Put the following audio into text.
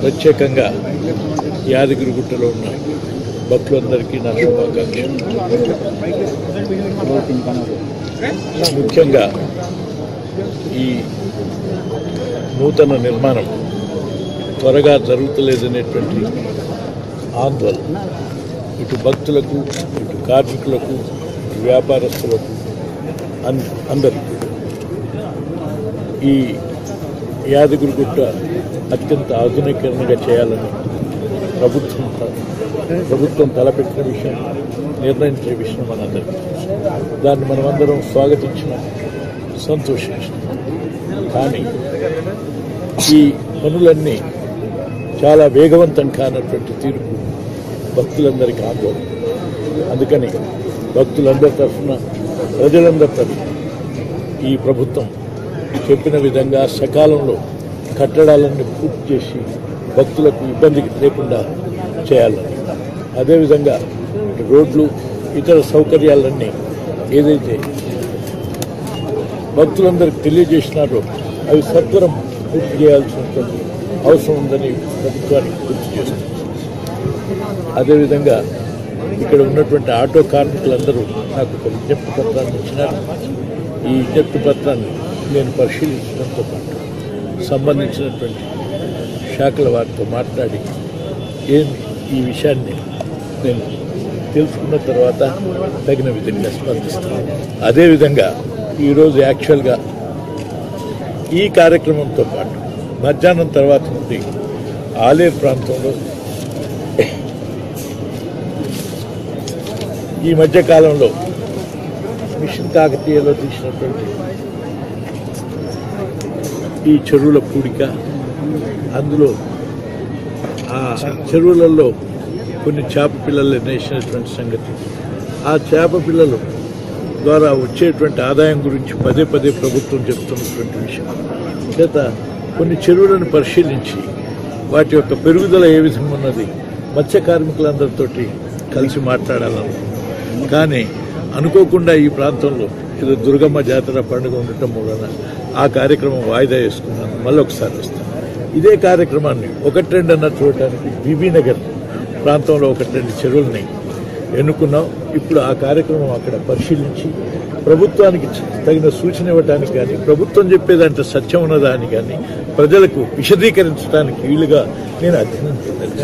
ప్రత్యేకంగా యాదగిరిగుట్టలో ఉన్న భక్తులందరికీ నా శుభాకాంక్షలు. ముఖ్యంగా ఈ నూతన నిర్మాణం త్వరగా జరుగుతలేదనేటువంటి ఆందోళన ఇటు భక్తులకు, ఇటు కార్మికులకు, ఇటు వ్యాపారస్తులకు అందరికీ ఈ యాదగిరిగుట్ట అత్యంత ఆధునీకరణగా చేయాలని ప్రభుత్వం తలపెట్టిన విషయం, నిర్ణయించిన విషయం మనందరికీ. దాన్ని మనమందరం స్వాగతించిన, సంతోషించిన. కానీ ఈ పనులన్నీ చాలా వేగవంతం కానటువంటి తీర్పు భక్తులందరికీ ఆందోళన. అందుకని భక్తులందరి తరఫున, ప్రజలందరి తరఫున ఈ ప్రభుత్వం చెప్పిన విధంగా సకాలంలో కట్టడాలన్నీ పూర్తి చేసి భక్తులకు ఇబ్బంది లేకుండా చేయాలని, అదేవిధంగా రోడ్లు, ఇతర సౌకర్యాలన్నీ ఏదైతే భక్తులందరికీ తెలియజేసినారో అవి సత్వరం పూర్తి చేయాల్సినటువంటి అవసరం ఉందని ప్రభుత్వానికి గుర్తు చేస్తుంది. అదేవిధంగా ఇక్కడ ఉన్నటువంటి ఆటో కార్మికులందరూ నాకు ఒక విజ్ఞప్తి పత్రాన్ని ఇచ్చినారు. ఈ విజ్ఞప్తి పత్రాన్ని నేను పరిశీలించడంతో పాటు సంబంధించినటువంటి శాఖల వారితో మాట్లాడి ఈ విషయాన్ని నేను తెలుసుకున్న తర్వాత తగిన విధంగా స్పందిస్తాను. అదేవిధంగా ఈరోజు యాక్చువల్గా ఈ కార్యక్రమంతో పాటు మధ్యాహ్నం తర్వాత నుండి ఆలేరు ప్రాంతంలో ఈ మధ్యకాలంలో మిషన్ కాకతీయలో తీసినటువంటి ఈ చెరువుల పూడిక, అందులో ఆ చెరువులలో కొన్ని చేప పిల్లలు నేసినటువంటి సంగతి, ఆ చేప పిల్లలు ద్వారా వచ్చేటువంటి ఆదాయం గురించి పదే పదే ప్రభుత్వం చెబుతున్నటువంటి విషయం చేత కొన్ని చెరువులను పరిశీలించి వాటి యొక్క పెరుగుదల ఏ విధంగా ఉన్నది మత్స్య కార్మికులందరితోటి కలిసి మాట్లాడాలనుకుంటున్నాను. కానీ అనుకోకుండా ఈ ప్రాంతంలో ఏదో దుర్గమ్మ జాతర పండుగ ఉండటం వలన ఆ కార్యక్రమం వాయిదా వేసుకున్నాను. మళ్ళీ ఒకసారి వస్తాను. ఇదే కార్యక్రమాన్ని 1-2 అన్న చూడటానికి బీబీనగర్ ప్రాంతంలో 1-2 చెరువులని ఎన్నుకున్నాం. ఇప్పుడు ఆ కార్యక్రమం అక్కడ పరిశీలించి ప్రభుత్వానికి తగిన సూచన ఇవ్వడానికి కానీ, ప్రభుత్వం చెప్పేదంటే సత్యం ఉన్నదా అని కానీ ప్రజలకు విశదీకరించడానికి వీలుగా నేను అధ్యయనం చేశాను.